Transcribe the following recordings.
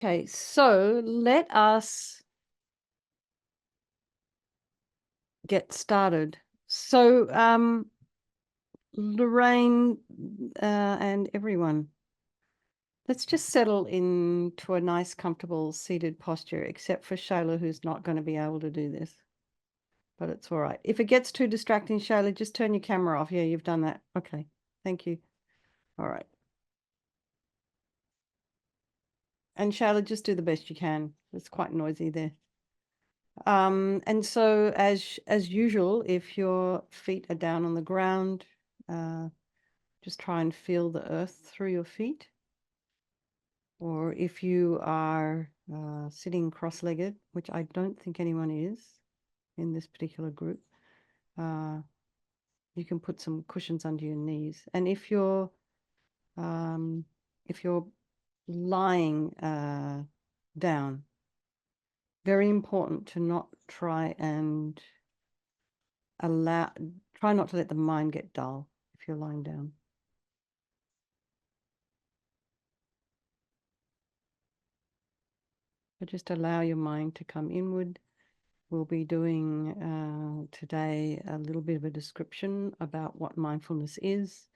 Okay, so let us get started. So, Lorraine, and everyone, let's just settle into a nice, comfortable seated posture, except for Shayla, who's not going to be able to do this. But it's all right. If it gets too distracting, Shayla, just turn your camera off. Yeah, you've done that. Okay, thank you. All right. And Shayla, just do the best you can. It's quite noisy there. And so as usual, if your feet are down on the ground, just try and feel the earth through your feet. Or if you are sitting cross-legged, which I don't think anyone is in this particular group, you can put some cushions under your knees. And if you're lying down, very important to not try and try not to let the mind get dull if you're lying down. But just allow your mind to come inward. We'll be doing today a little bit of a description about what mindfulness is,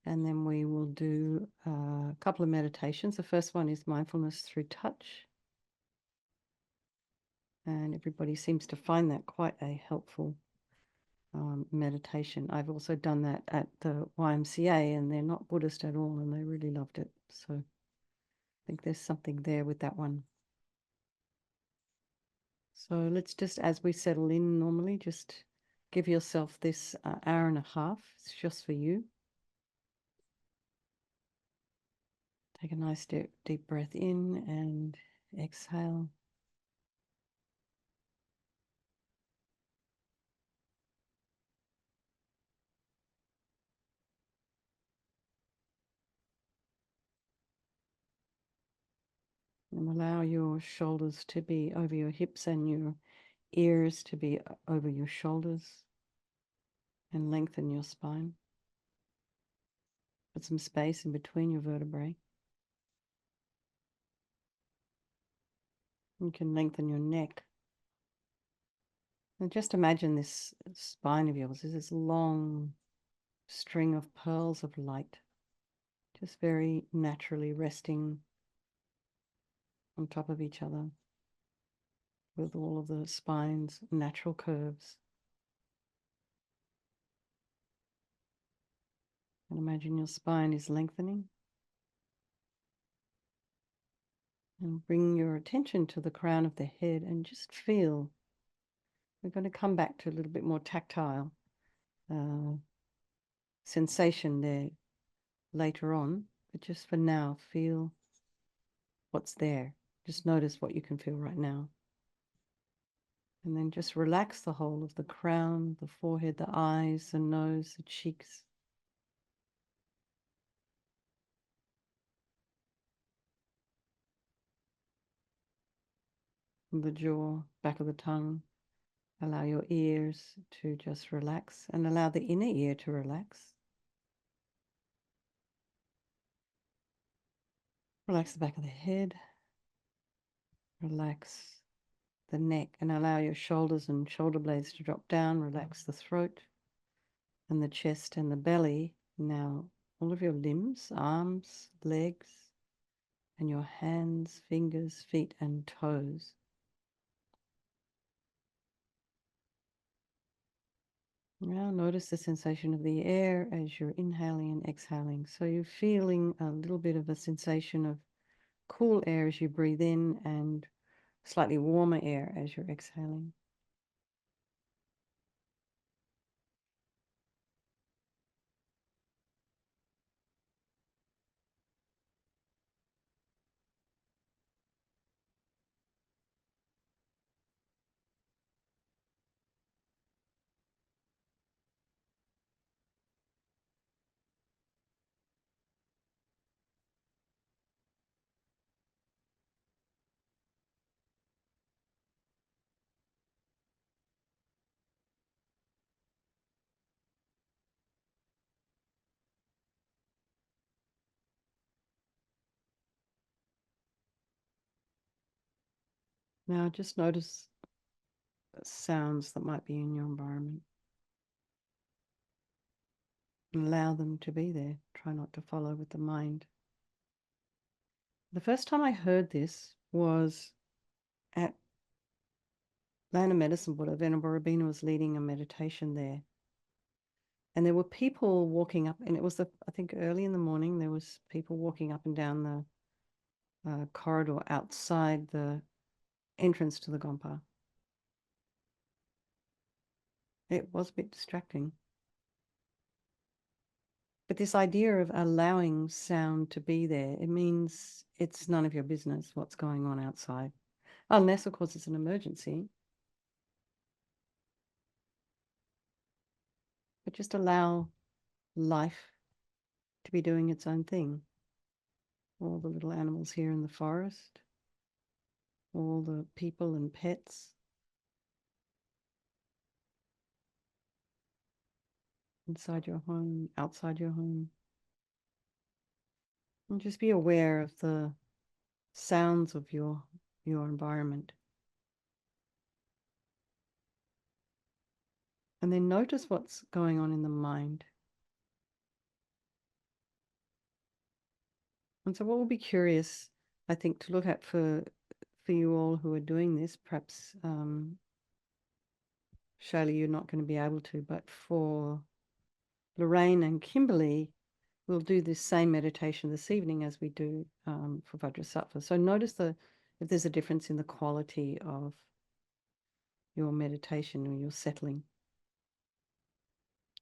and then we will do a couple of meditations. The first one is mindfulness through touch, and everybody seems to find that quite a helpful meditation. I've also done that at the YMCA, and they're not Buddhist at all, and they really loved it. So I think there's something there with that one. So let's just, as we settle in normally, just give yourself this hour and a half. It's just for you. Take a nice deep breath in and exhale. And allow your shoulders to be over your hips and your ears to be over your shoulders, and lengthen your spine. Put some space in between your vertebrae. You can lengthen your neck. And just imagine this spine of yours is this long string of pearls of light, just very naturally resting on top of each other with all of the spine's natural curves. And imagine your spine is lengthening. And bring your attention to the crown of the head and just feel. We're going to come back to a little bit more tactile sensation there later on, but just for now, feel what's there. Just notice what you can feel right now. And then just relax the whole of the crown, the forehead, the eyes, the nose, the cheeks. The jaw, back of the tongue. Allow your ears to just relax and allow the inner ear to relax. Relax the back of the head. Relax the neck and allow your shoulders and shoulder blades to drop down. Relax the throat and the chest and the belly. Now all of your limbs, arms, legs, and your hands, fingers, feet, and toes. Now notice the sensation of the air as you're inhaling and exhaling. So you're feeling a little bit of a sensation of cool air as you breathe in and slightly warmer air as you're exhaling. Now just notice sounds that might be in your environment. And allow them to be there. Try not to follow with the mind. The first time I heard this was at Land of Medicine Buddha. Venerable Rabina was leading a meditation there. And there were people walking up, and it was, I think, early in the morning, there was people walking up and down the corridor outside the entrance to the Gompa. It was a bit distracting. But this idea of allowing sound to be there, it means it's none of your business what's going on outside. Unless, of course, it's an emergency. But just allow life to be doing its own thing. All the little animals here in the forest, all the people and pets, inside your home, outside your home. And just be aware of the sounds of your environment. And then notice what's going on in the mind. And so what will be curious, I think, to look at for you all who are doing this, perhaps Shayla, you're not going to be able to, but for Lorraine and Kimberly, we'll do this same meditation this evening as we do for Vajrasattva. So notice if there's a difference in the quality of your meditation or your settling.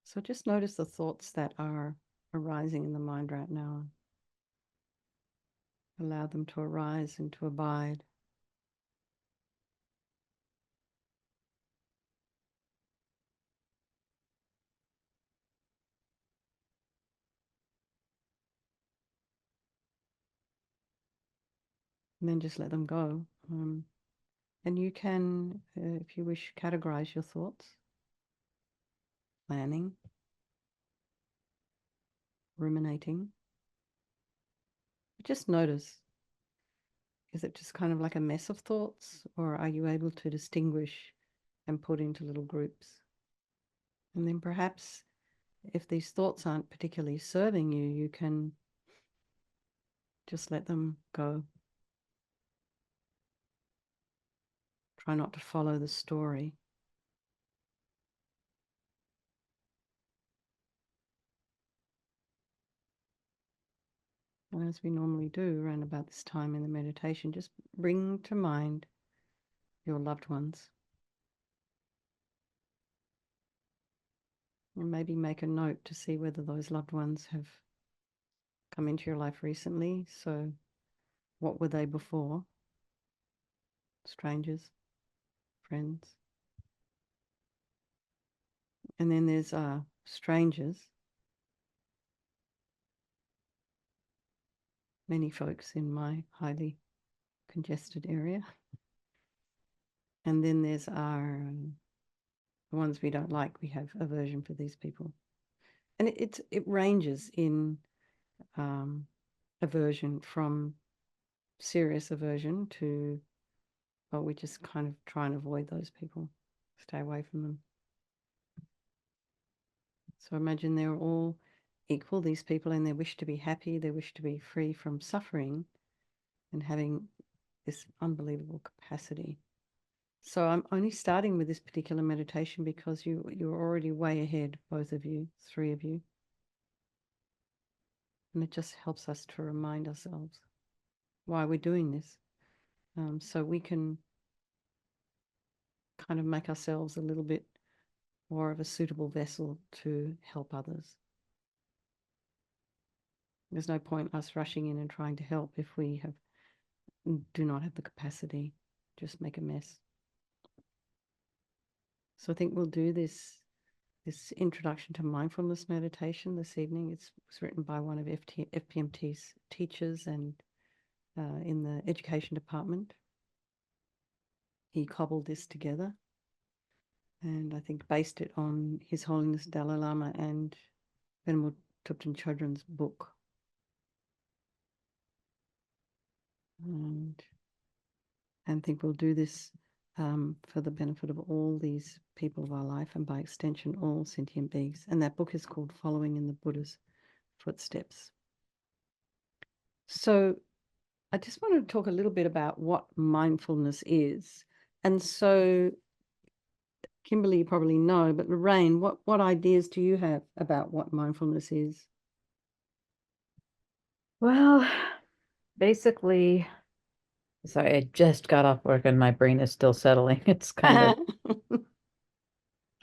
So just notice the thoughts that are arising in the mind right now. Allow them to arise and to abide. And then just let them go. And you can, if you wish, categorize your thoughts. Planning, ruminating. Just notice, is it just kind of like a mess of thoughts, or are you able to distinguish and put into little groups? And then perhaps if these thoughts aren't particularly serving you, you can just let them go. Try not to follow the story. And as we normally do around about this time in the meditation, just bring to mind your loved ones. And maybe make a note to see whether those loved ones have come into your life recently. So what were they before? Strangers, friends. And then there's strangers. Many folks in my highly congested area. And then there's the ones we don't like. We have aversion for these people. And it ranges in aversion from serious aversion to, well, we just kind of try and avoid those people, stay away from them. So imagine they're all equal, these people, and their wish to be happy, their wish to be free from suffering and having this unbelievable capacity. So I'm only starting with this particular meditation because you're already way ahead, both of you, three of you. And it just helps us to remind ourselves why we're doing this. So we can kind of make ourselves a little bit more of a suitable vessel to help others. There's no point us rushing in and trying to help if we do not have the capacity. Just make a mess. So I think we'll do this introduction to mindfulness meditation this evening. It was written by one of FPMT's teachers and in the education department. He cobbled this together and I think based it on His Holiness Dalai Lama and Venerable Thupten Chodron's book. And and think we'll do this for the benefit of all these people of our life, and by extension, all sentient beings. And that book is called Following in the Buddha's Footsteps. So I just wanted to talk a little bit about what mindfulness is. And so, Kimberly, you probably know, but Lorraine, what ideas do you have about what mindfulness is? Well, basically, sorry, I just got off work and my brain is still settling. It's kind of,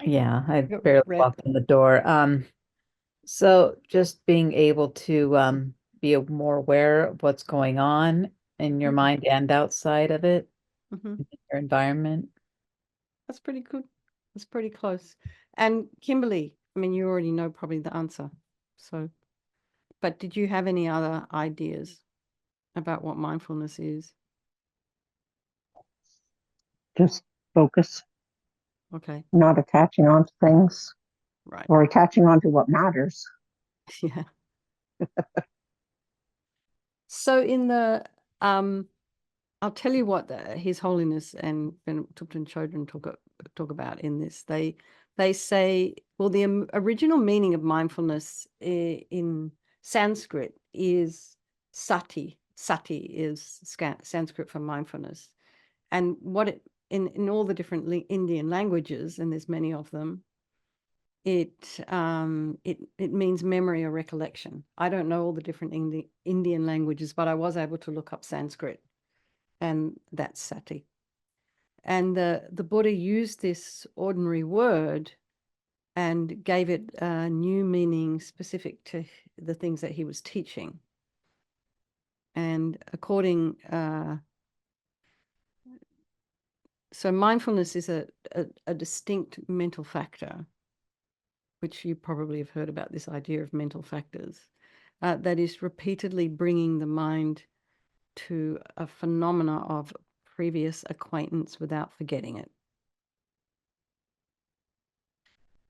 yeah, I Got barely rest. walked in the door. So just being able to be more aware of what's going on in your mind and outside of it, Mm-hmm. in your environment. That's pretty good. That's pretty close. And Kimberly, I mean, you already know probably the answer. So, but did you have any other ideas about what mindfulness is? Just focus, Okay, not attaching on to things right. or attaching on to what matters. Yeah. So in the I'll tell you what His Holiness and Thupten Chodron talk about in this. They say, well, the original meaning of mindfulness in Sanskrit is sati. Sati is Sanskrit for mindfulness, and what it in all the different Indian languages, and there's many of them, it means memory or recollection. I don't know all the different Indian languages, but I was able to look up Sanskrit, and that's sati. And the Buddha used this ordinary word and gave it a new meaning specific to the things that he was teaching. And so mindfulness is a distinct mental factor, which you probably have heard about, this idea of mental factors, that is repeatedly bringing the mind to a phenomena of previous acquaintance without forgetting it.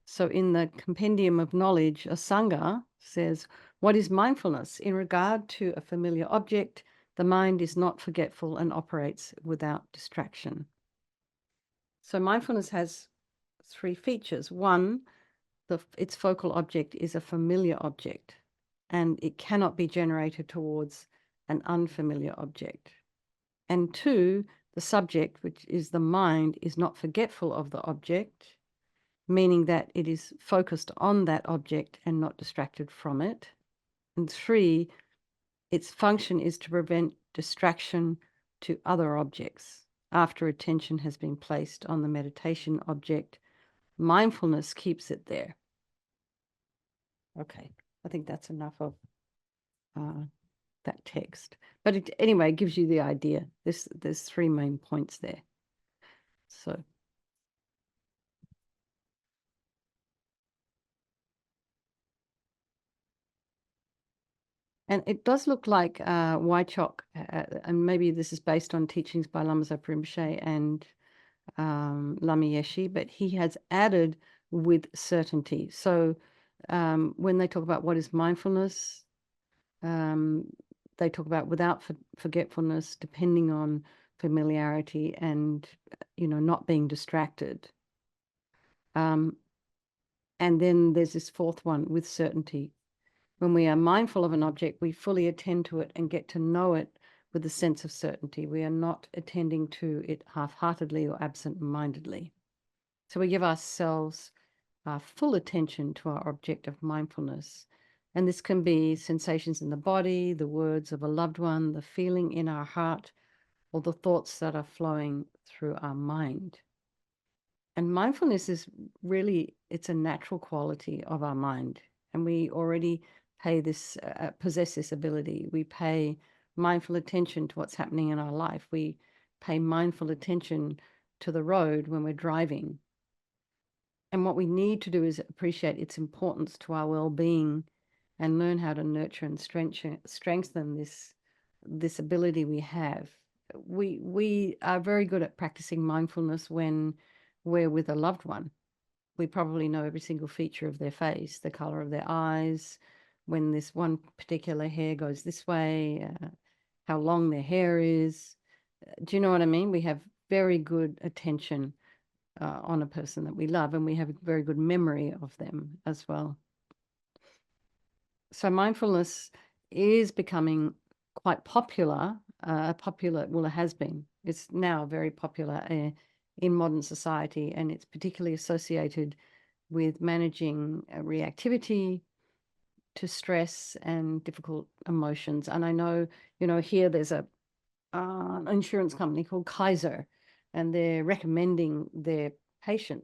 So in the Compendium of Knowledge, Asanga says, what is mindfulness? In regard to a familiar object, the mind is not forgetful and operates without distraction. So mindfulness has three features. One, its focal object is a familiar object, and it cannot be generated towards an unfamiliar object. And two, the subject, which is the mind, is not forgetful of the object, meaning that it is focused on that object and not distracted from it. And three, its function is to prevent distraction to other objects. After attention has been placed on the meditation object, mindfulness keeps it there. Okay, I think that's enough of that text. But anyway, it gives you the idea. There's three main points there. So. And it does look like Waichok, and maybe this is based on teachings by Lama Zopa Rinpoche and Lama Yeshe, but he has added with certainty. So when they talk about what is mindfulness, they talk about without forgetfulness, depending on familiarity, and not being distracted. And then there's this fourth one, with certainty. When we are mindful of an object, we fully attend to it and get to know it with a sense of certainty. We are not attending to it half-heartedly or absent-mindedly. So we give ourselves full attention to our object of mindfulness. And this can be sensations in the body, the words of a loved one, the feeling in our heart, or the thoughts that are flowing through our mind. And mindfulness is really, it's a natural quality of our mind. And we already possess this ability. We pay mindful attention to what's happening in our life. We pay mindful attention to the road when we're driving. And what we need to do is appreciate its importance to our well-being and learn how to nurture and strengthen this ability we have. We are very good at practicing mindfulness when we're with a loved one. We probably know every single feature of their face, the color of their eyes, when this one particular hair goes this way, how long their hair is, Do you know what I mean? We have very good attention on a person that we love, and we have a very good memory of them as well. So mindfulness is becoming quite popular. Well, it has been. It's now very popular in modern society, and it's particularly associated with managing reactivity to stress and difficult emotions. And I know, here there's an insurance company called Kaiser, and they're recommending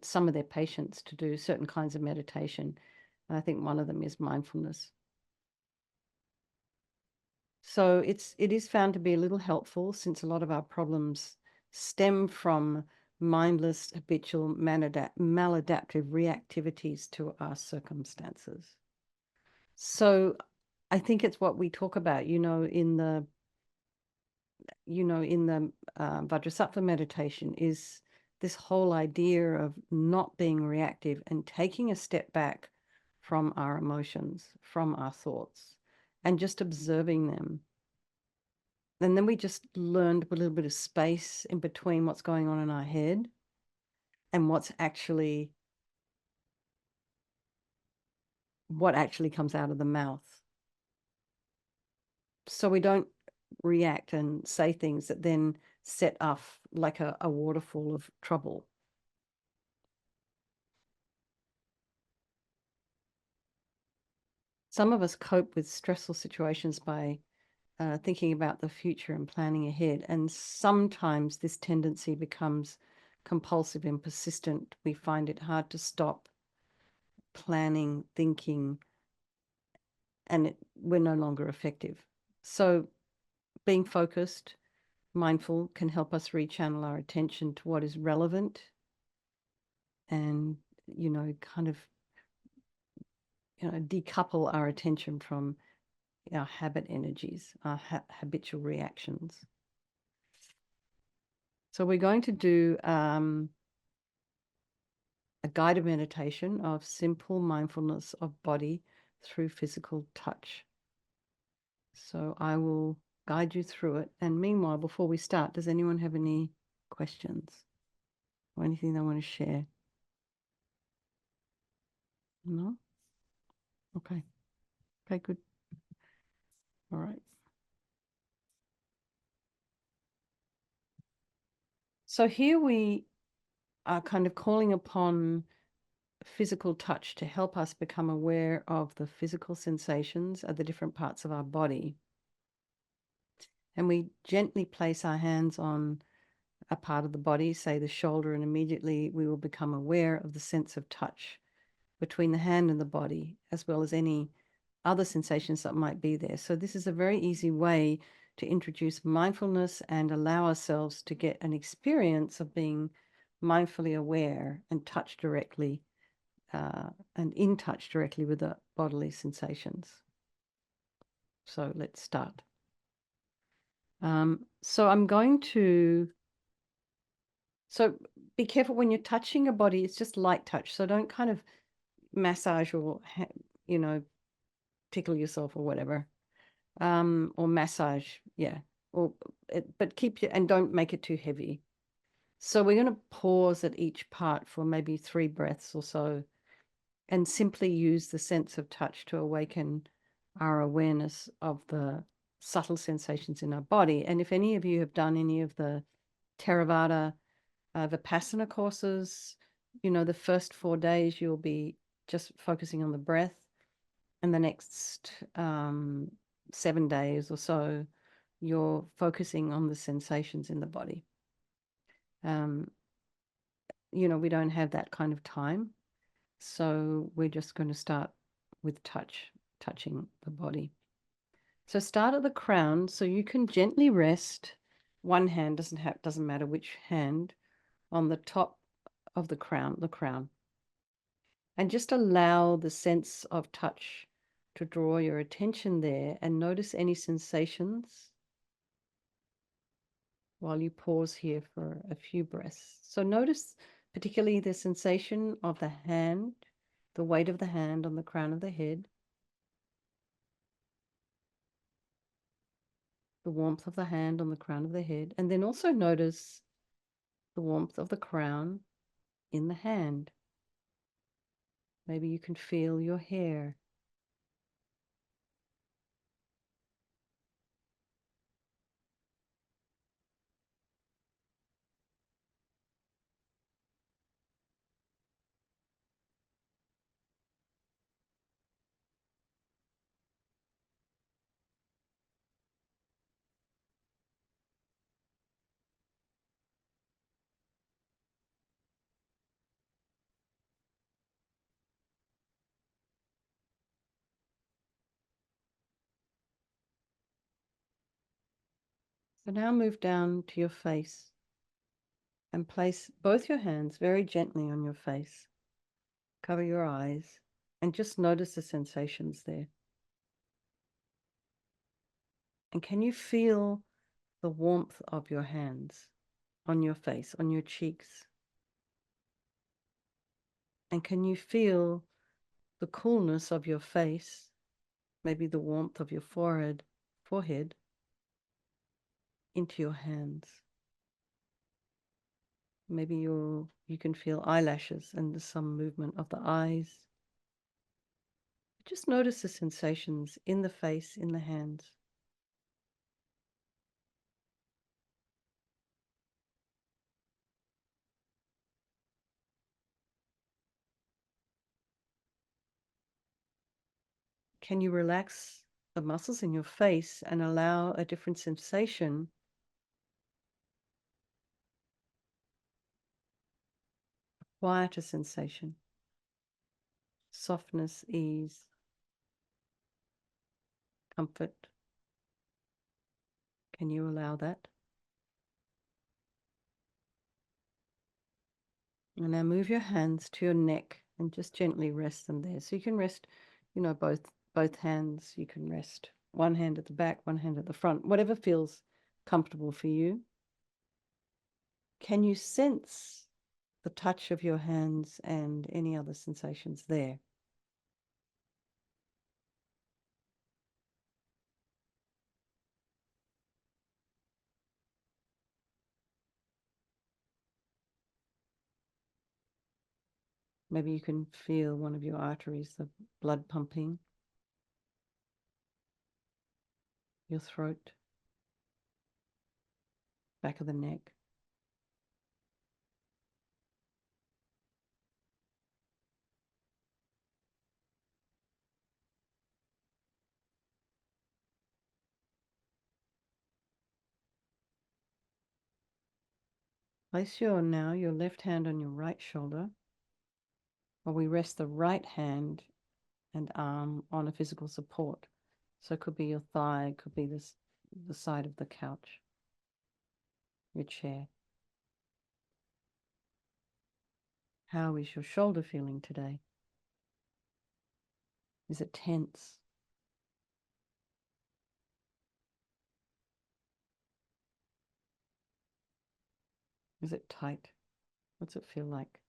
some of their patients to do certain kinds of meditation. And I think one of them is mindfulness. So it is found to be a little helpful, since a lot of our problems stem from mindless, habitual, maladaptive reactivities to our circumstances. So I think it's what we talk about, in the Vajrasattva meditation, is this whole idea of not being reactive and taking a step back from our emotions, from our thoughts, and just observing them. And then we just learned a little bit of space in between what's going on in our head and what actually comes out of the mouth. So we don't react and say things that then set off like a waterfall of trouble. Some of us cope with stressful situations by thinking about the future and planning ahead. And sometimes this tendency becomes compulsive and persistent. We find it hard to stop planning, thinking, and we're no longer effective. So being focused, mindful, can help us rechannel our attention to what is relevant and, kind of, decouple our attention from our habit energies, our habitual reactions. So we're going to do a guided meditation of simple mindfulness of body through physical touch. So I will guide you through it. And meanwhile, before we start, does anyone have any questions or anything they want to share? No? Okay. Okay, good. All right. So here we are kind of calling upon physical touch to help us become aware of the physical sensations of the different parts of our body. And we gently place our hands on a part of the body, say the shoulder, and immediately we will become aware of the sense of touch between the hand and the body, as well as any other sensations that might be there. So this is a very easy way to introduce mindfulness and allow ourselves to get an experience of being mindfully aware and in touch directly with the bodily sensations. So let's start. So be careful when you're touching your body. It's just light touch. So don't kind of massage or, tickle yourself or whatever. Or massage, yeah. But and don't make it too heavy. So we're going to pause at each part for maybe 3 breaths or so, and simply use the sense of touch to awaken our awareness of the subtle sensations in our body. And if any of you have done any of the Theravada Vipassana courses, the first 4 days you'll be just focusing on the breath, and the next 7 days or so you're focusing on the sensations in the body. We don't have that kind of time, so we're just going to start with touching the body. So start at the crown, so you can gently rest one hand, doesn't matter which hand, on the top of the crown, and just allow the sense of touch to draw your attention there, and notice any sensations while you pause here for a few breaths. So notice particularly the sensation of the hand, the weight of the hand on the crown of the head, the warmth of the hand on the crown of the head, and then also notice the warmth of the crown in the hand. Maybe you can feel your hair. So now move down to your face and place both your hands very gently on your face. Cover your eyes and just notice the sensations there. And can you feel the warmth of your hands on your face, on your cheeks? And can you feel the coolness of your face, maybe the warmth of your forehead, into your hands? Maybe you can feel eyelashes and some movement of the eyes. Just notice the sensations in the face, in the hands. Can you relax the muscles in your face and allow a different sensation quieter sensation, softness, ease, comfort? Can you allow that? And now move your hands to your neck and just gently rest them there. So you can rest, both hands. You can rest one hand at the back, one hand at the front, whatever feels comfortable for you. Can you sense the touch of your hands and any other sensations there? Maybe you can feel one of your arteries, the blood pumping, your throat, back of the neck. Place your left hand on your right shoulder, while we rest the right hand and arm on a physical support. So it could be your thigh, it could be the side of the couch, your chair. How is your shoulder feeling today? Is it tense? Is it tight? What's it feel like?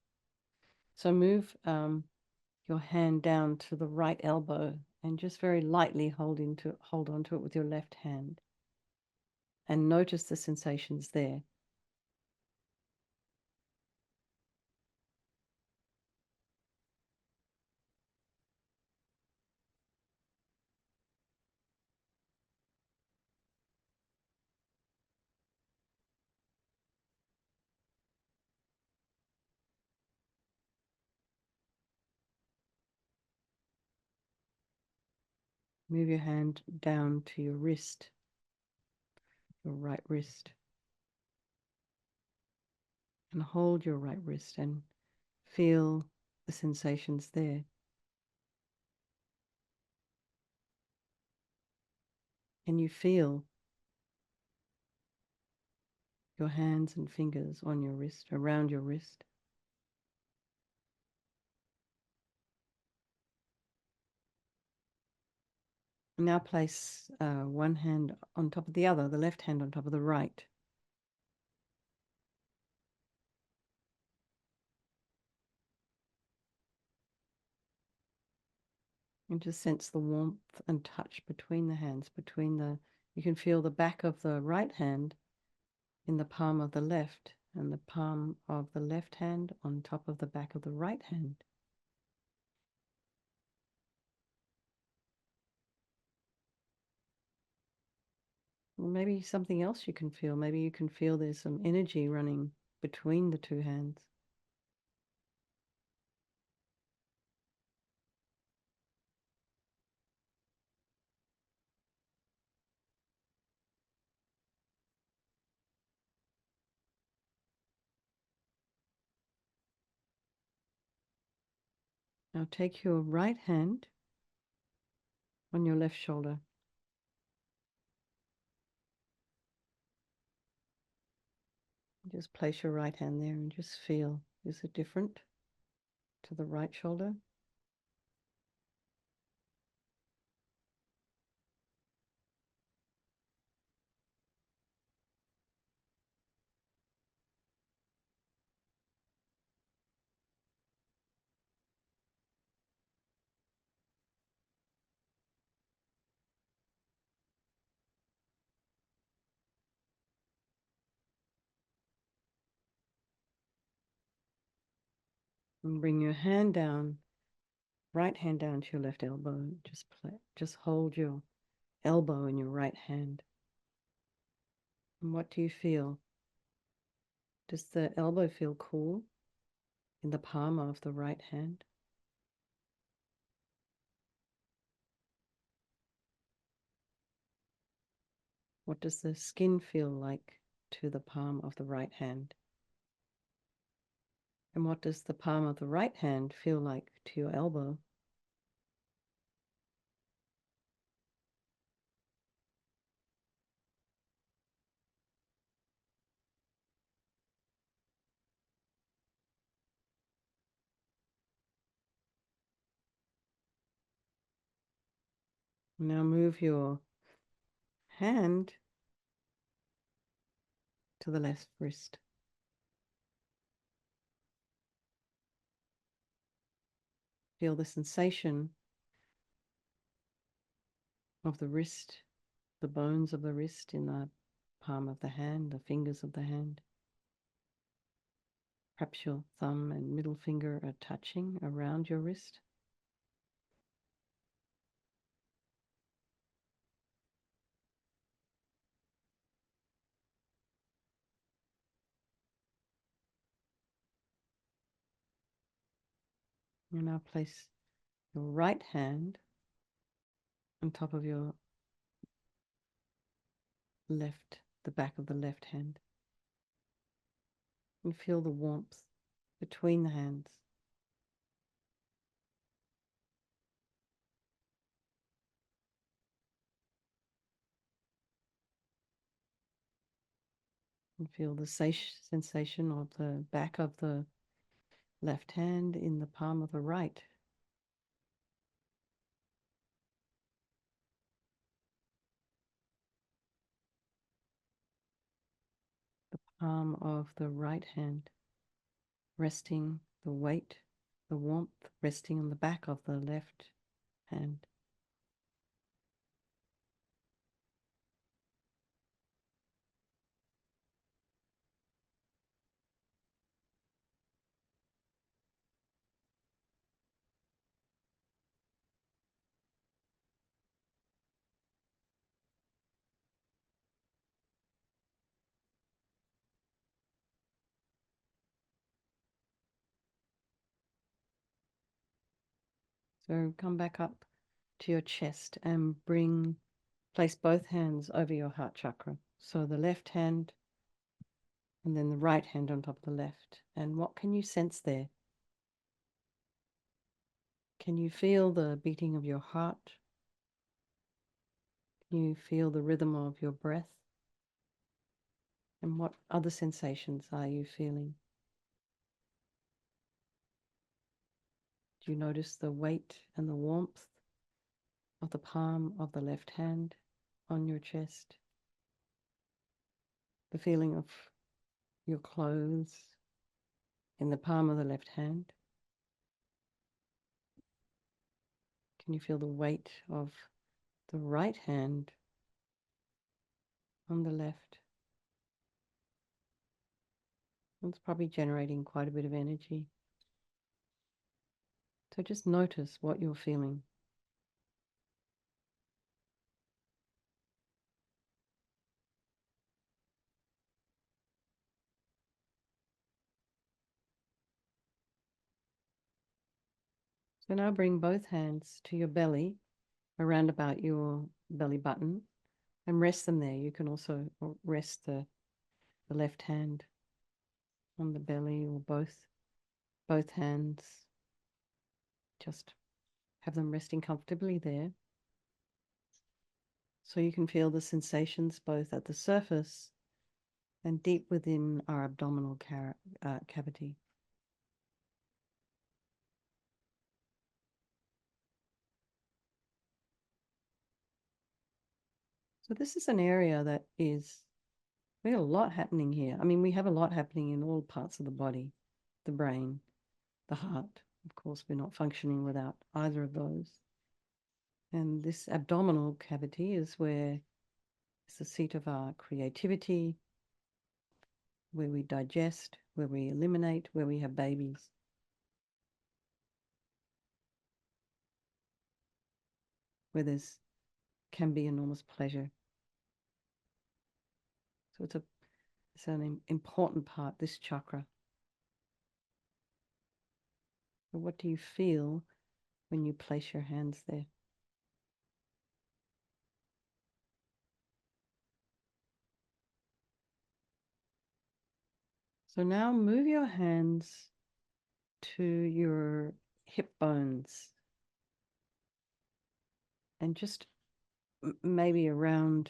So move your hand down to the right elbow and just very lightly hold on to it with your left hand. And notice the sensations there. Move your hand down to your wrist, your right wrist. And hold your right wrist and feel the sensations there. Can you feel your hands and fingers on your wrist, around your wrist? Now place one hand on top of the other, the left hand on top of the right. And just sense the warmth and touch between the hands, between You can feel the back of the right hand in the palm of the left, and the palm of the left hand on top of the back of the right hand. Or maybe something else you can feel. Maybe you can feel there's some energy running between the two hands. Now take your right hand on your left shoulder. Just place your right hand there and just feel, is it different to the right shoulder? And bring your hand down, right hand down to your left elbow. Just hold your elbow in your right hand. And what do you feel? Does the elbow feel cool in the palm of the right hand? What does the skin feel like to the palm of the right hand? And what does the palm of the right hand feel like to your elbow? Now move your hand to the left wrist. Feel the sensation of the wrist, the bones of the wrist in the palm of the hand, the fingers of the hand. Perhaps your thumb and middle finger are touching around your wrist. You now place your right hand on top of your left, the back of the left hand. And feel the warmth between the hands. And feel the sensation of the back of the left hand in the palm of the right. The palm of the right hand resting, the weight, the warmth resting on the back of the left hand. So come back up to your chest and place both hands over your heart chakra. So the left hand and then the right hand on top of the left. And what can you sense there? Can you feel the beating of your heart? Can you feel the rhythm of your breath? And what other sensations are you feeling? Do you notice the weight and the warmth of the palm of the left hand on your chest? The feeling of your clothes in the palm of the left hand? Can you feel the weight of the right hand on the left. It's probably generating quite a bit of energy. So just notice what you're feeling. So now bring both hands to your belly, around about your belly button, and rest them there. You can also rest the left hand on the belly, or both hands. Just have them resting comfortably there. So you can feel the sensations both at the surface and deep within our abdominal cavity. So this is an area that is, we have a lot happening here. I mean, we have a lot happening in all parts of the body, the brain, the heart. Of course, we're not functioning without either of those. And this abdominal cavity is where it's the seat of our creativity, where we digest, where we eliminate, where we have babies. Where there's can be enormous pleasure. So it's an important part, this chakra. But what do you feel when you place your hands there? So now move your hands to your hip bones and just maybe around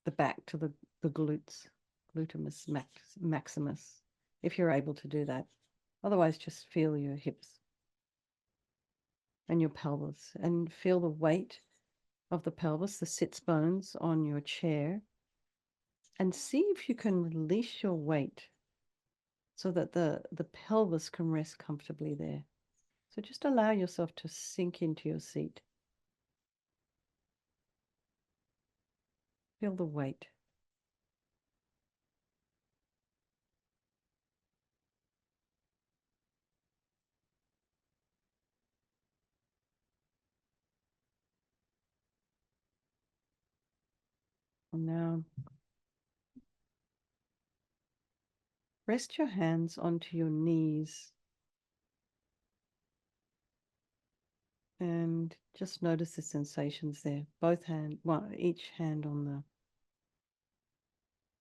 the back to the glutes, glutamus maximus, if you're able to do that. Otherwise, just feel your hips and your pelvis and feel the weight of the pelvis, the sits bones on your chair, and see if you can release your weight so that the pelvis can rest comfortably there. So just allow yourself to sink into your seat. Feel the weight. And now rest your hands onto your knees and just notice the sensations there. Both hands, well, each hand on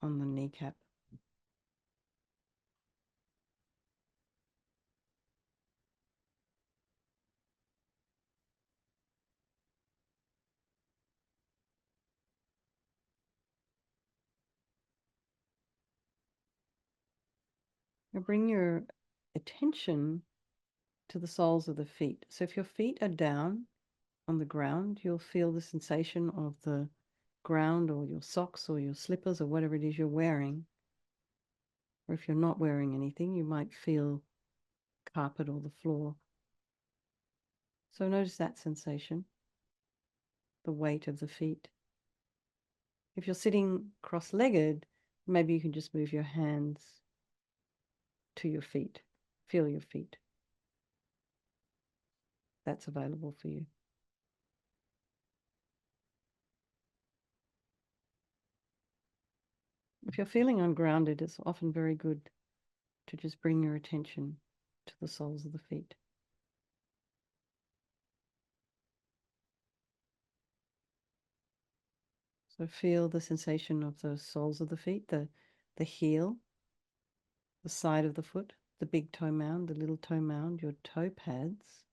the kneecap. Now bring your attention to the soles of the feet. So if your feet are down on the ground, you'll feel the sensation of the ground or your socks or your slippers or whatever it is you're wearing. Or if you're not wearing anything, you might feel carpet or the floor. So notice that sensation, the weight of the feet. If you're sitting cross-legged, maybe you can just move your hands to your feet. Feel your feet. That's available for you. If you're feeling ungrounded, it's often very good to just bring your attention to the soles of the feet. So feel the sensation of those soles of the feet, the heel, the side of the foot, the big toe mound, the little toe mound, your toe pads.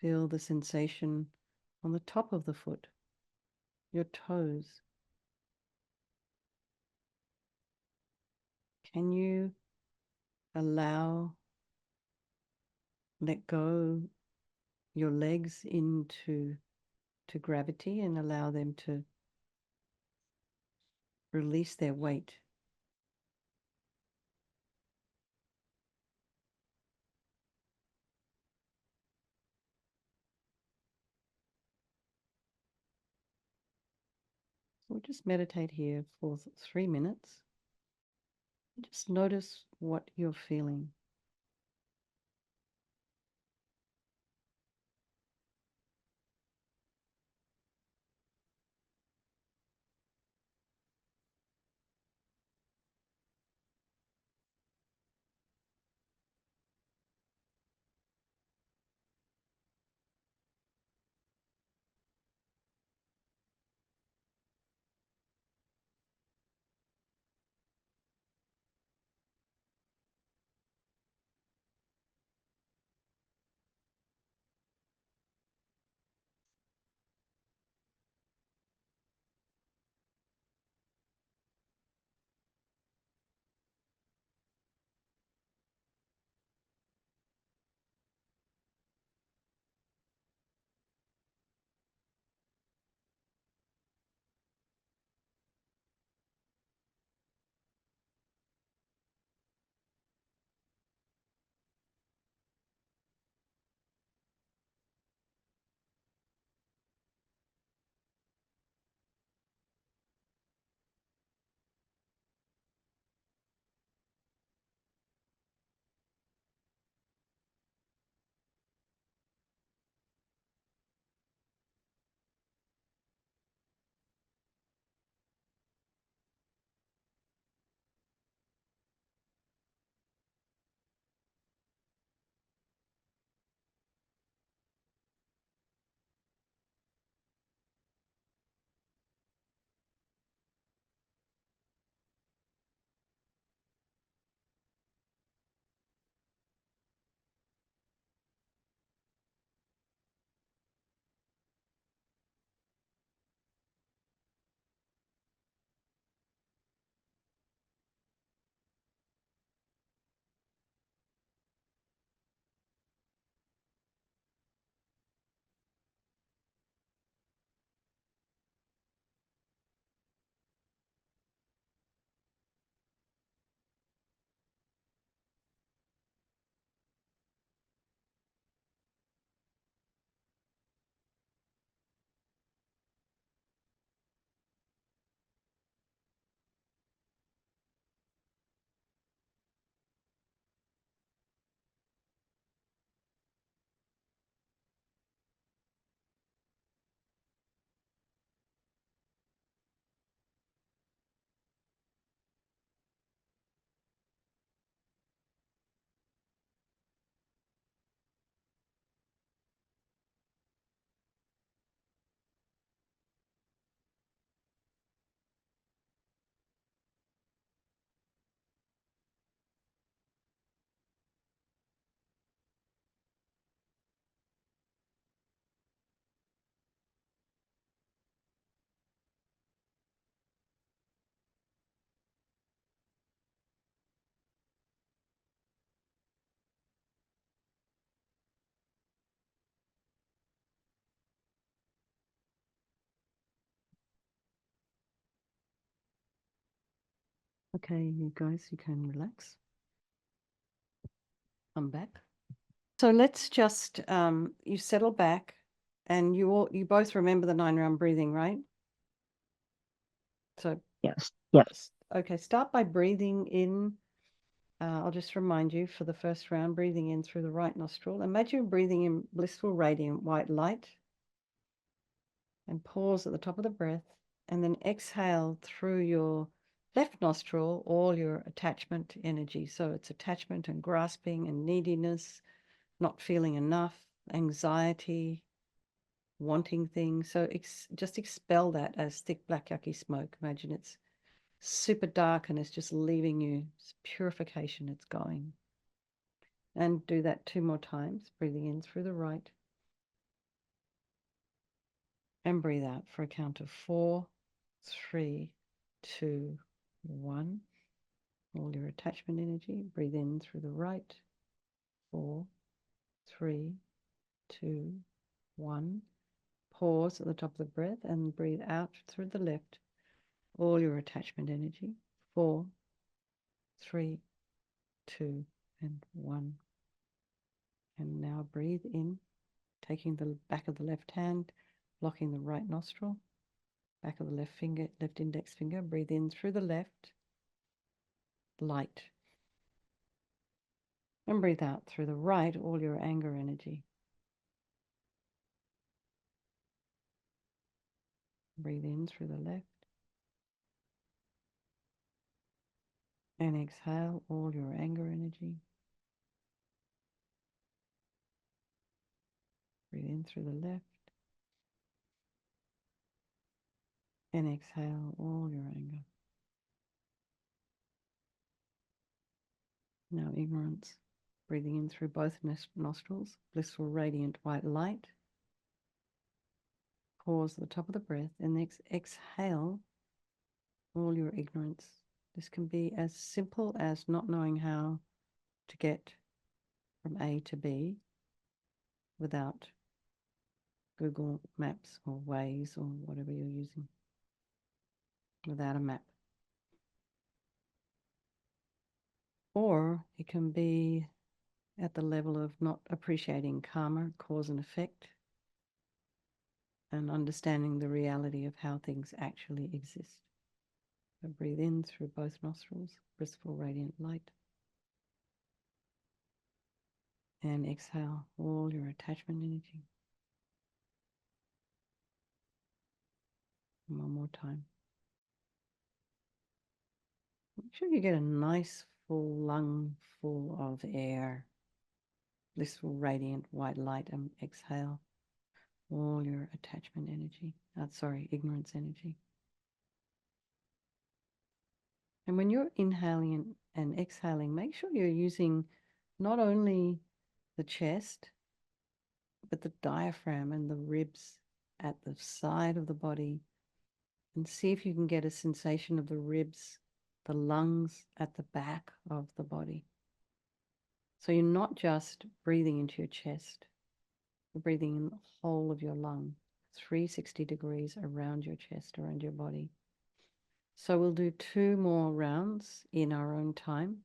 Feel the sensation on the top of the foot, your toes. Can you let go your legs into gravity and allow them to release their weight? We'll just meditate here for 3 minutes. Just notice what you're feeling. Okay, you guys, you can relax. I'm back. So let's just you settle back, and you both remember the 9-round breathing, right? So Yes. Yes. okay, start by breathing in. I'll just remind you for the first round, breathing in through the right nostril. Imagine breathing in blissful, radiant white light, and pause at the top of the breath, and then exhale through your left nostril all your attachment energy. So it's attachment and grasping and neediness, not feeling enough, anxiety, wanting things. So just expel that as thick, black, yucky smoke. Imagine it's super dark and it's just leaving you. It's purification, it's going. And do that 2 more times, breathing in through the right. And breathe out for a count of 4, 3, 2, 1. All your attachment energy. Breathe in through the right. 4, 3, 2, 1. Pause at the top of the breath and breathe out through the left. All your attachment energy. 4, 3, 2, and 1. And now breathe in, taking the back of the left hand, blocking the right nostril. back of the left finger, left index finger. Breathe in through the left, light. And breathe out through the right, all your anger energy. Breathe in through the left. And exhale all your anger energy. Breathe in through the left. And exhale all your anger. Now ignorance. Breathing in through both nostrils. Blissful, radiant white light. Pause at the top of the breath and exhale all your ignorance. This can be as simple as not knowing how to get from A to B without Google Maps or Waze or whatever you're using, without a map. Or it can be at the level of not appreciating karma, cause and effect, and understanding the reality of how things actually exist. So breathe in through both nostrils, blissful, radiant light. And exhale all your attachment energy. One more time. Make sure you get a nice full lung full of air. Blissful, radiant white light, and exhale all your attachment energy. Ignorance energy. And when you're inhaling and exhaling, make sure you're using not only the chest, but the diaphragm and the ribs at the side of the body. And see if you can get a sensation of the ribs, the lungs at the back of the body. So you're not just breathing into your chest, you're breathing in the whole of your lung, 360 degrees around your chest, around your body. So we'll do 2 more rounds in our own time.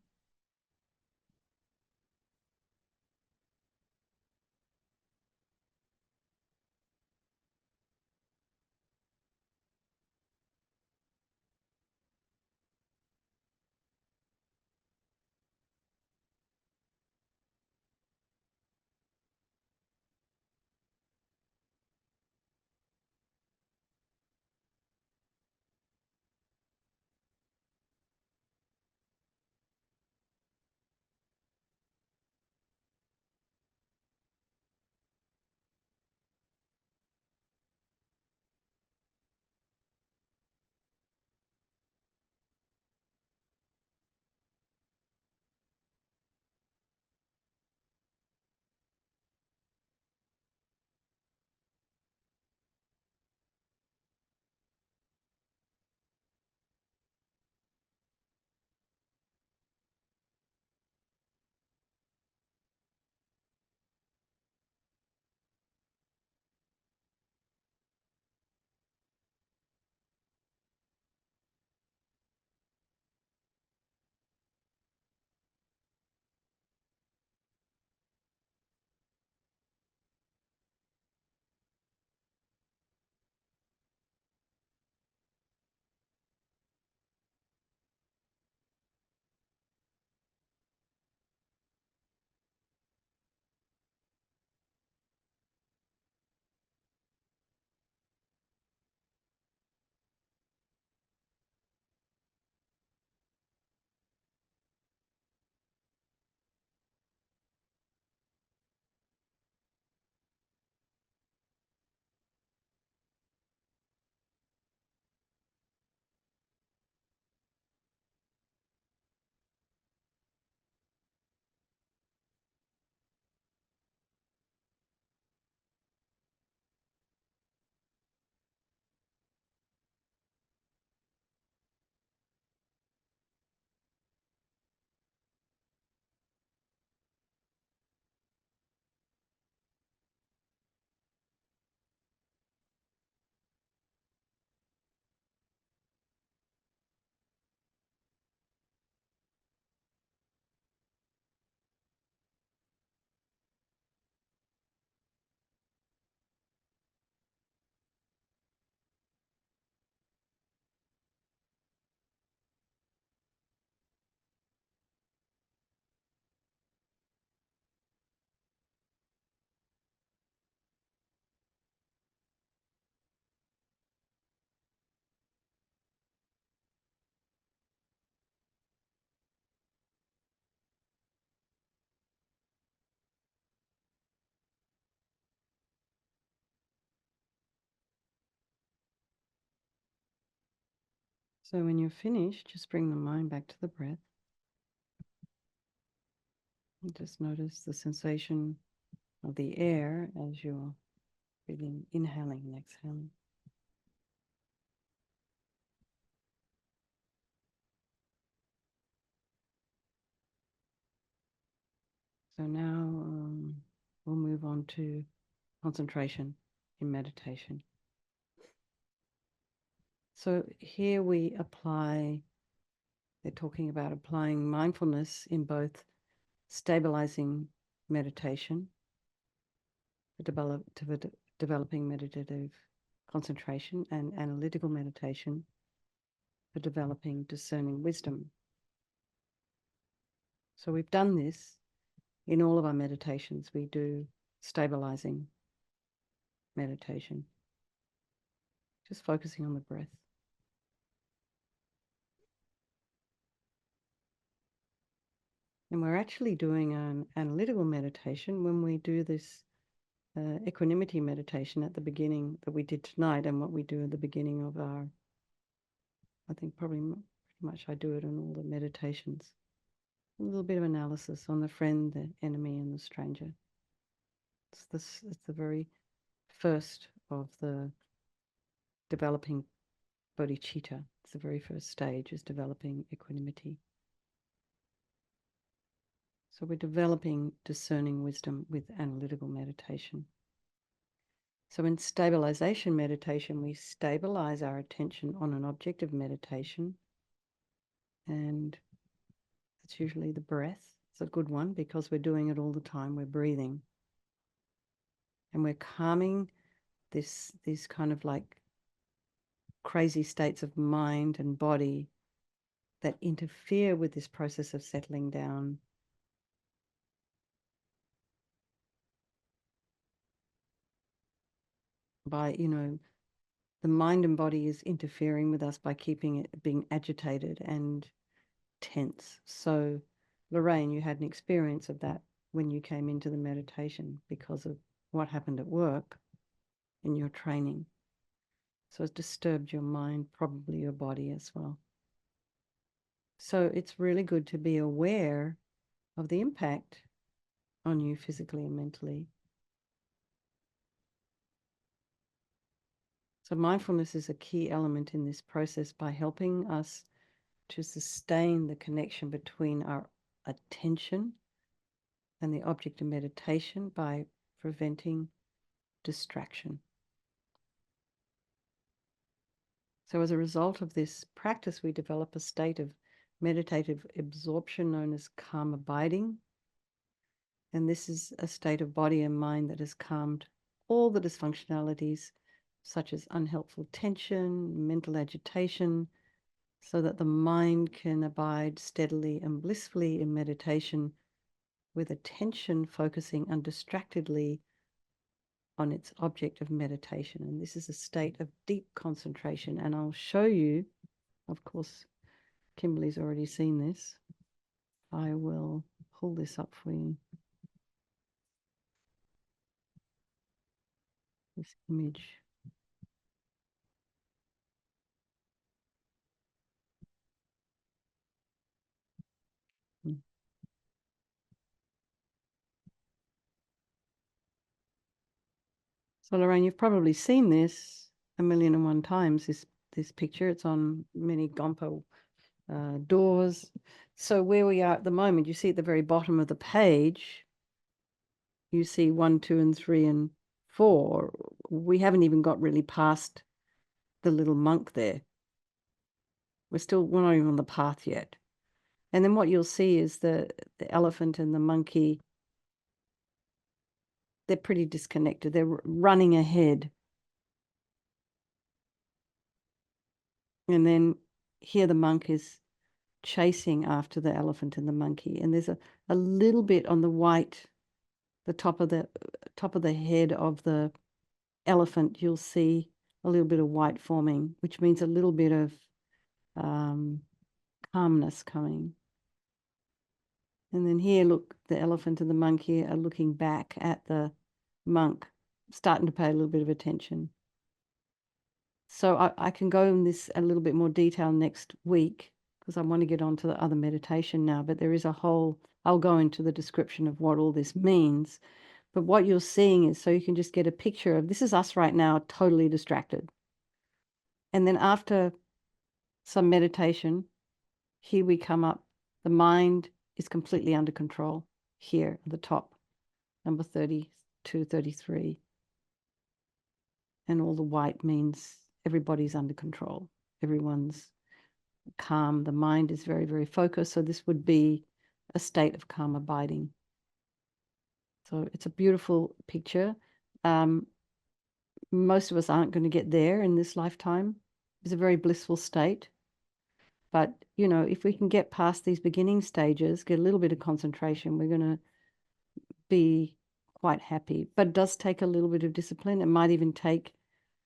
So when you're finished, just bring the mind back to the breath. And just notice the sensation of the air as you're breathing, inhaling and exhaling. So now we'll move on to concentration in meditation. So here we apply, they're talking about applying mindfulness in both stabilizing meditation, developing meditative concentration, and analytical meditation for developing discerning wisdom. So we've done this in all of our meditations. We do stabilizing meditation, just focusing on the breath. And we're actually doing an analytical meditation when we do this equanimity meditation at the beginning that we did tonight, and what we do at the beginning of our, I think probably pretty much I do it in all the meditations. A little bit of analysis on the friend, the enemy, and the stranger. It's the very first of the developing bodhicitta. It's the very first stage, is developing equanimity. So we're developing discerning wisdom with analytical meditation. So in stabilization meditation, we stabilize our attention on an object of meditation, and it's usually the breath. It's a good one because we're doing it all the time. We're breathing. And we're calming these kind of like crazy states of mind and body that interfere with this process of settling down. By, the mind and body is interfering with us by keeping it being agitated and tense. So, Lorraine, you had an experience of that when you came into the meditation because of what happened at work in your training. So it disturbed your mind, probably your body as well. So it's really good to be aware of the impact on you physically and mentally. So mindfulness is a key element in this process by helping us to sustain the connection between our attention and the object of meditation by preventing distraction. So as a result of this practice, we develop a state of meditative absorption known as calm abiding. And this is a state of body and mind that has calmed all the dysfunctionalities, such as unhelpful tension, mental agitation, so that the mind can abide steadily and blissfully in meditation with attention focusing undistractedly on its object of meditation. And this is a state of deep concentration. And I'll show you, of course, Kimberly's already seen this. I will pull this up for you. This image. So Lorraine, you've probably seen this 1,000,001 times, this picture. It's on many Gompa doors. So where we are at the moment, you see at the very bottom of the page, you see 1, 2, and 3, and 4. We haven't even got really past the little monk there. We're not even on the path yet. And then what you'll see is the elephant and the monkey, they're pretty disconnected. They're running ahead. And then here the monk is chasing after the elephant and the monkey. And there's a little bit on the white, the top of the head of the elephant, you'll see a little bit of white forming, which means a little bit of calmness coming. And then here, look, the elephant and the monkey are looking back at the monk, starting to pay a little bit of attention. So I can go in this a little bit more detail next week because I want to get on to the other meditation now, but there is a whole, I'll go into the description of what all this means. But what you're seeing is, so you can just get a picture of, this is us right now, totally distracted. And then after some meditation, here we come up. The mind is completely under control here at the top, number 32, 33. And all the white means everybody's under control. Everyone's calm. The mind is very, very focused. So this would be a state of calm abiding. So it's a beautiful picture. Most of us aren't going to get there in this lifetime. It's a very blissful state. But, you know, if we can get past these beginning stages, get a little bit of concentration, we're going to be quite happy. But it does take a little bit of discipline. It might even take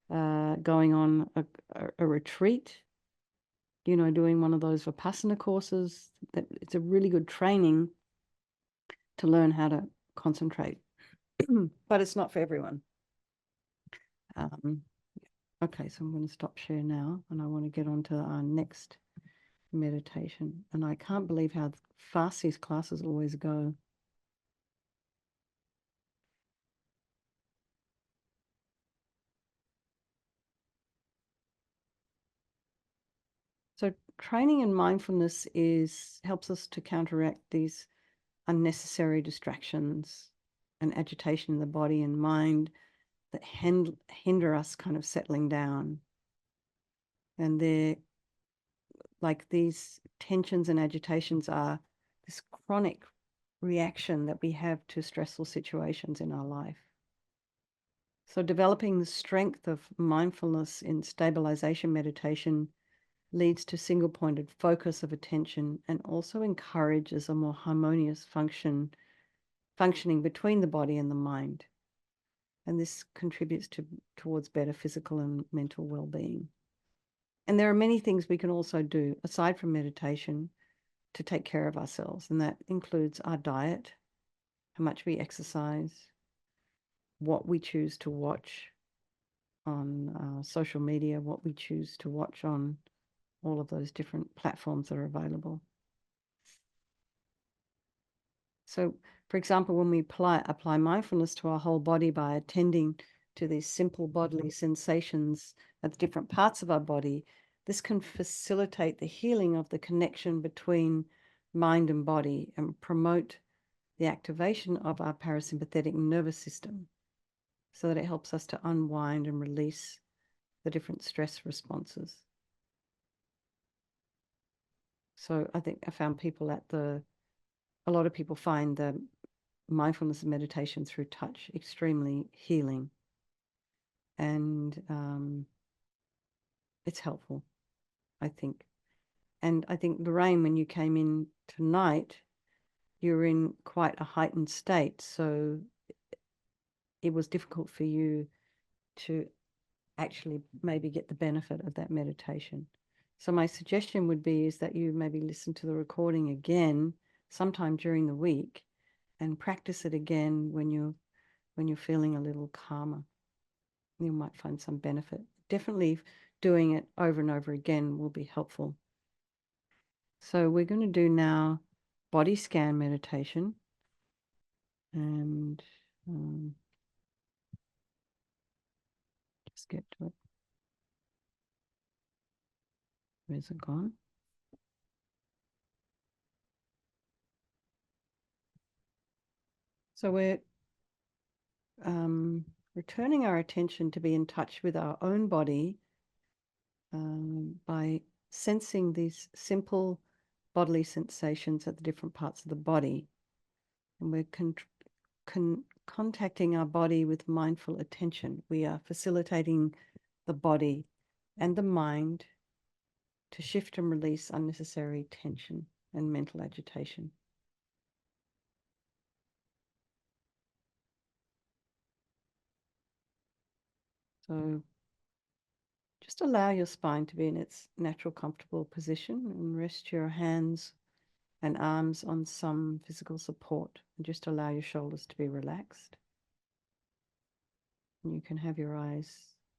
going on a retreat, you know, doing one of those Vipassana courses. That it's a really good training to learn how to concentrate. But it's not for everyone. Okay, so I'm going to stop share now, and I want to get on to our next meditation. And I can't believe how fast these classes always go. So training in mindfulness helps us to counteract these unnecessary distractions and agitation in the body and mind that hinder us kind of settling down. And they're like these tensions and agitations are this chronic reaction that we have to stressful situations in our life. So developing the strength of mindfulness in stabilization meditation leads to single-pointed focus of attention and also encourages a more harmonious functioning between the body and the mind. And this contributes towards better physical and mental well-being. And there are many things we can also do aside from meditation to take care of ourselves. And that includes our diet, how much we exercise, what we choose to watch on social media, what we choose to watch on all of those different platforms that are available. So, for example, when we apply mindfulness to our whole body by attending to these simple bodily sensations at the different parts of our body, this can facilitate the healing of the connection between mind and body and promote the activation of our parasympathetic nervous system so that it helps us to unwind and release the different stress responses. So I think I found a lot of people find the mindfulness and meditation through touch extremely healing. And it's helpful, I think. And I think, Lorraine, when you came in tonight, you were in quite a heightened state. So it was difficult for you to actually maybe get the benefit of that meditation. So my suggestion would be is that you maybe listen to the recording again sometime during the week and practice it again when you're feeling a little calmer. You might find some benefit. Definitely doing it over and over again will be helpful. So we're going to do now body scan meditation. And just get to it. Where's it gone? So we're returning our attention to be in touch with our own body by sensing these simple bodily sensations at the different parts of the body. And we're contacting our body with mindful attention. We are facilitating the body and the mind to shift and release unnecessary tension and mental agitation. So just allow your spine to be in its natural, comfortable position and rest your hands and arms on some physical support. And just allow your shoulders to be relaxed. And you can have your eyes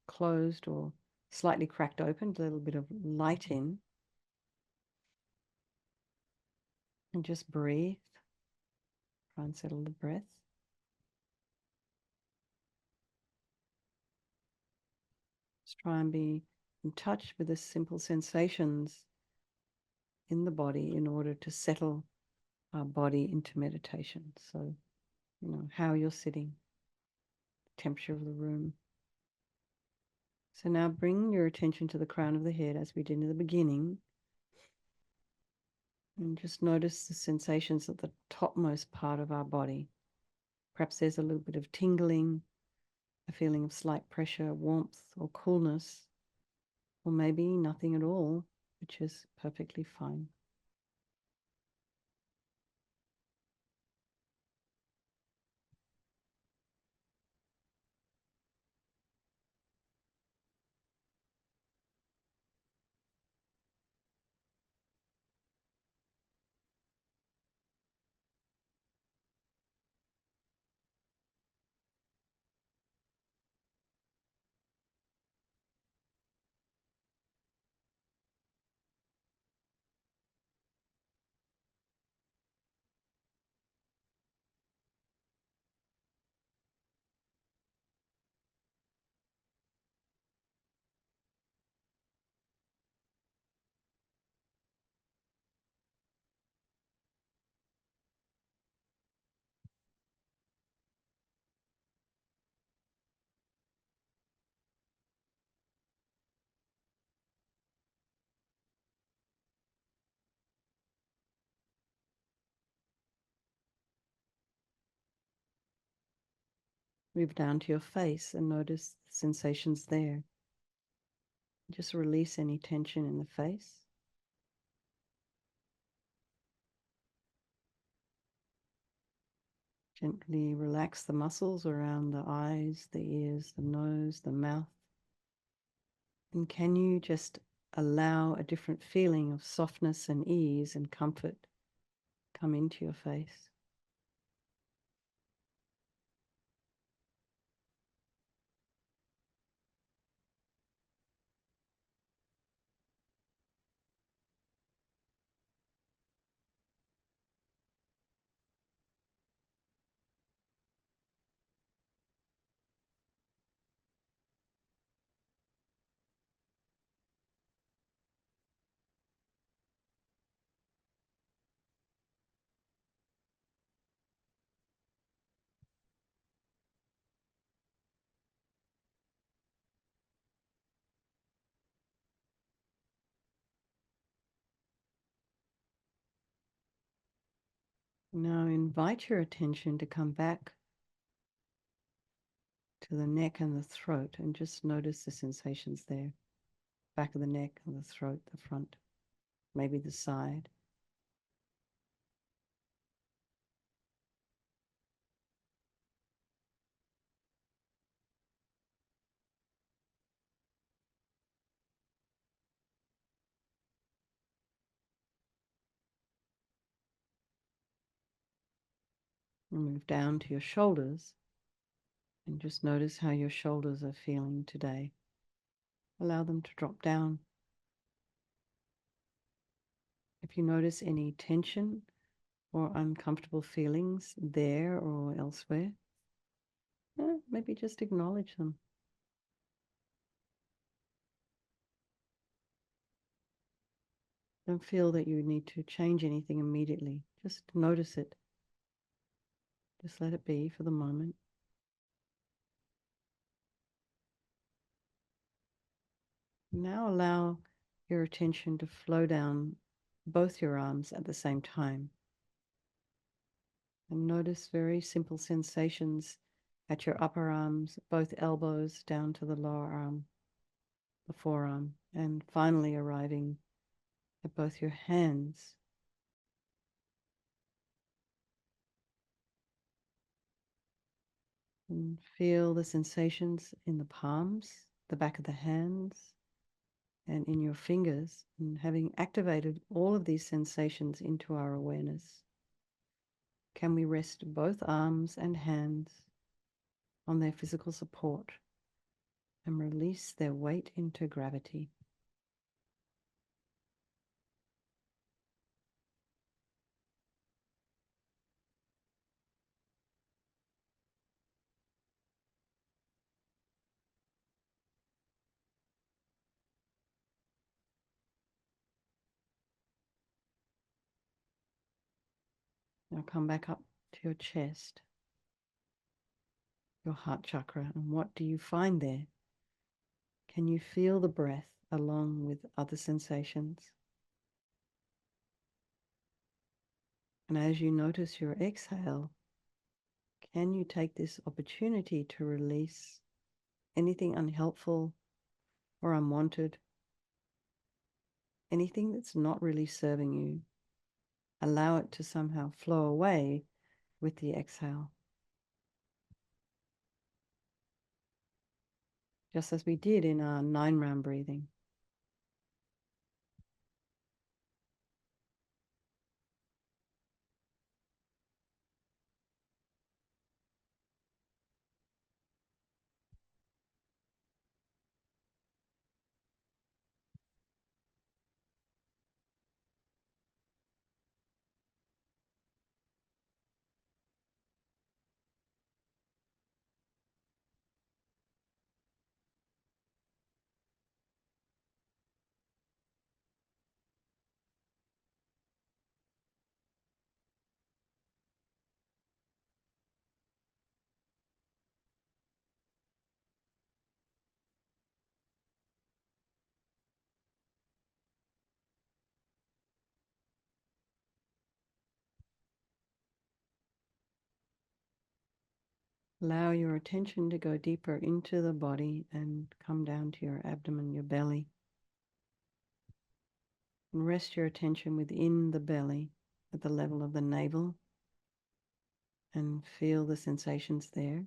closed or slightly cracked open, a little bit of light in. And just breathe. Try and settle the breath. Just try and be in touch with the simple sensations in the body in order to settle our body into meditation. So, how you're sitting, the temperature of the room. So now bring your attention to the crown of the head as we did in the beginning. And just notice the sensations at the topmost part of our body. Perhaps there's a little bit of tingling, a feeling of slight pressure, warmth, or coolness, or maybe nothing at all, which is perfectly fine. Move down to your face and notice the sensations there. Just release any tension in the face. Gently relax the muscles around the eyes, the ears, the nose, the mouth. And can you just allow a different feeling of softness and ease and comfort come into your face? Now invite your attention to come back to the neck and the throat and just notice the sensations there. Back of the neck and the throat, the front, maybe the side. And move down to your shoulders and just notice how your shoulders are feeling today. Allow them to drop down. If you notice any tension or uncomfortable feelings there or elsewhere, maybe just acknowledge them. Don't feel that you need to change anything immediately. Just notice it. Just let it be for the moment. Now allow your attention to flow down both your arms at the same time. And notice very simple sensations at your upper arms, both elbows down to the lower arm, the forearm, and finally arriving at both your hands. And feel the sensations in the palms, the back of the hands, and in your fingers. And having activated all of these sensations into our awareness, can we rest both arms and hands on their physical support and release their weight into gravity. Now come back up to your chest, your heart chakra, and what do you find there? Can you feel the breath along with other sensations? And as you notice your exhale, can you take this opportunity to release anything unhelpful or unwanted, anything that's not really serving you? Allow it to somehow flow away with the exhale. Just as we did in our 9-round breathing. Allow your attention to go deeper into the body and come down to your abdomen, your belly. And rest your attention within the belly at the level of the navel and feel the sensations there.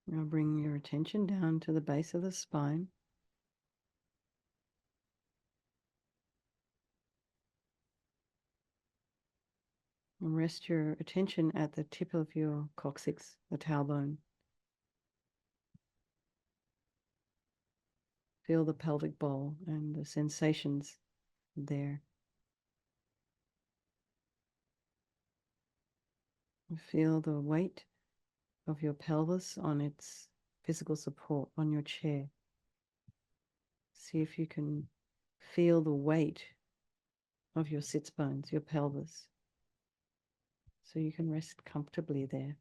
Now bring your attention down to the base of the spine. And rest your attention at the tip of your coccyx, the tailbone. Feel the pelvic bowl and the sensations there. Feel the weight of your pelvis on its physical support on your chair. See if you can feel the weight of your sits bones, your pelvis, so you can rest comfortably there.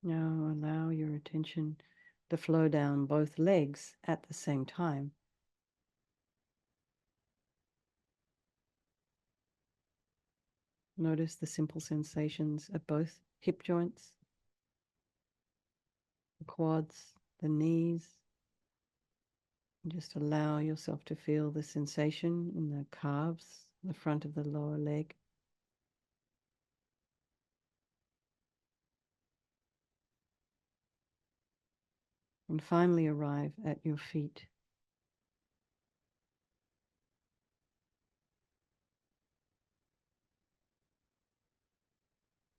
Now allow your attention to flow down both legs at the same time. Notice the simple sensations at both hip joints, the quads, the knees. And just allow yourself to feel the sensation in the calves, the front of the lower leg. And finally arrive at your feet.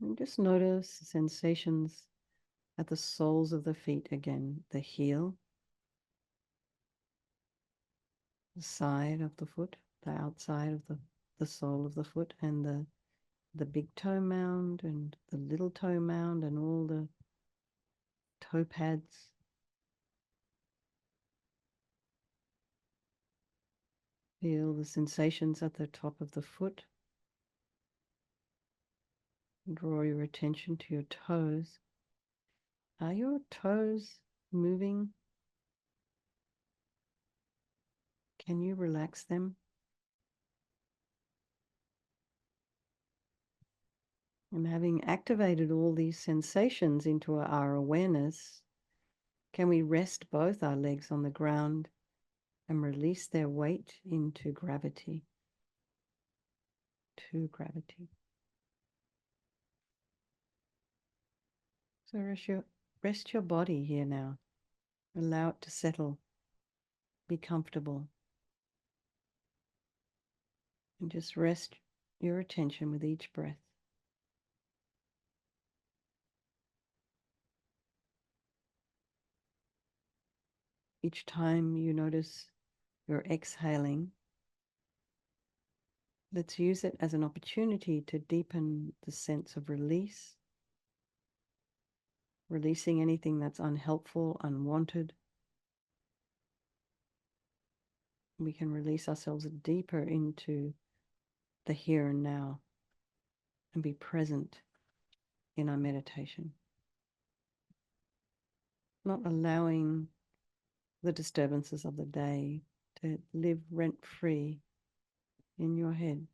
And just notice the sensations at the soles of the feet again, the heel, the side of the foot, the outside of the sole of the foot, and the big toe mound and the little toe mound and all the toe pads. Feel the sensations at the top of the foot. Draw your attention to your toes. Are your toes moving? Can you relax them? And having activated all these sensations into our awareness, can we rest both our legs on the ground and release their weight into gravity? To gravity. So rest your body here now. Allow it to settle. Be comfortable. And just rest your attention with each breath. Each time you notice you're exhaling, let's use it as an opportunity to deepen the sense of release, releasing anything that's unhelpful, unwanted. We can release ourselves deeper into the here and now and be present in our meditation. Not allowing the disturbances of the day to live rent-free in your head.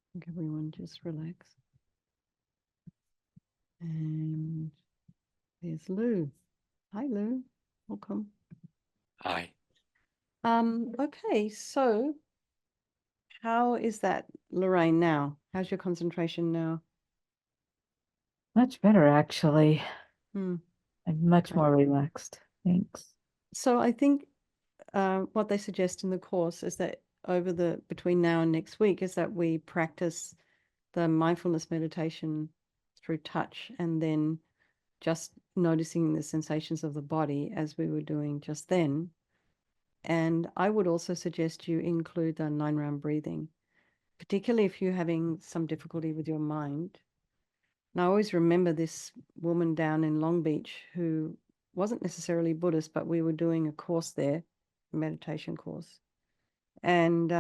I think everyone just relax. And there's Lou. Hi, Lou. Welcome. Hi. Okay, so how is that, Lorraine, now? How's your concentration now? Much better, actually. Hmm. I'm much Okay. more relaxed. Thanks. So I think what they suggest in the course is that between now and next week is that we practice the mindfulness meditation through touch and then just noticing the sensations of the body as we were doing just then. And I would also suggest you include the 9-round breathing, particularly if you're having some difficulty with your mind. And I always remember this woman down in Long Beach who wasn't necessarily Buddhist, but we were doing a course there, a meditation course. And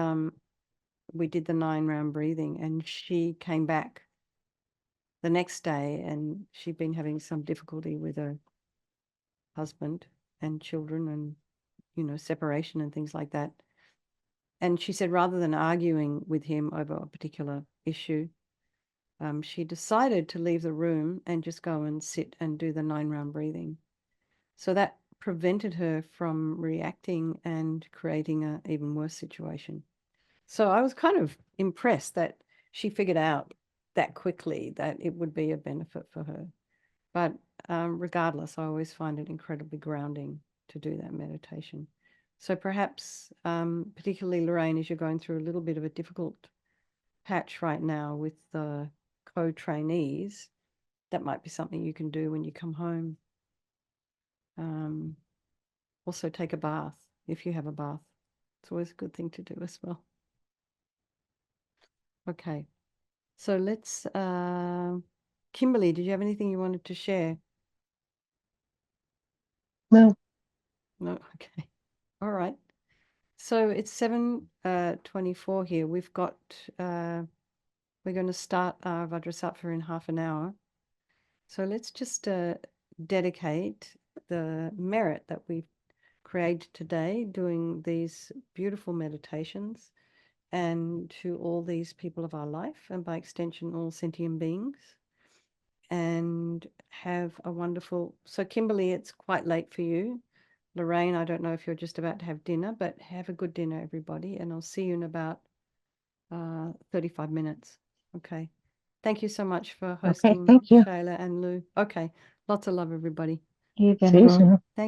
we did the 9-round breathing, and she came back the next day, and she'd been having some difficulty with her husband and children and, separation and things like that. And she said rather than arguing with him over a particular issue, she decided to leave the room and just go and sit and do the 9-round breathing. So that prevented her from reacting and creating an even worse situation. So I was kind of impressed that she figured out that quickly that it would be a benefit for her. But regardless, I always find it incredibly grounding to do that meditation. So perhaps, particularly Lorraine, as you're going through a little bit of a difficult patch right now with the co-trainees, that might be something you can do when you come home. Also take a bath if you have a bath. It's always a good thing to do as well. Okay. So let's, Kimberly, did you have anything you wanted to share? No. No? Okay. All right. So it's 7:24 here. We've got, we're going to start our Vajrasattva in half an hour. So let's just dedicate the merit that we've created today doing these beautiful meditations and to all these people of our life and by extension all sentient beings, and have a wonderful, so Kimberly, it's quite late for you. Lorraine, I don't know if you're just about to have dinner, but have a good dinner, everybody, and I'll see you in about 35 minutes. Okay. Thank you so much for Okay, hosting, thank you. Shayla and Lou. Okay. Lots of love, everybody. You See you soon. Thank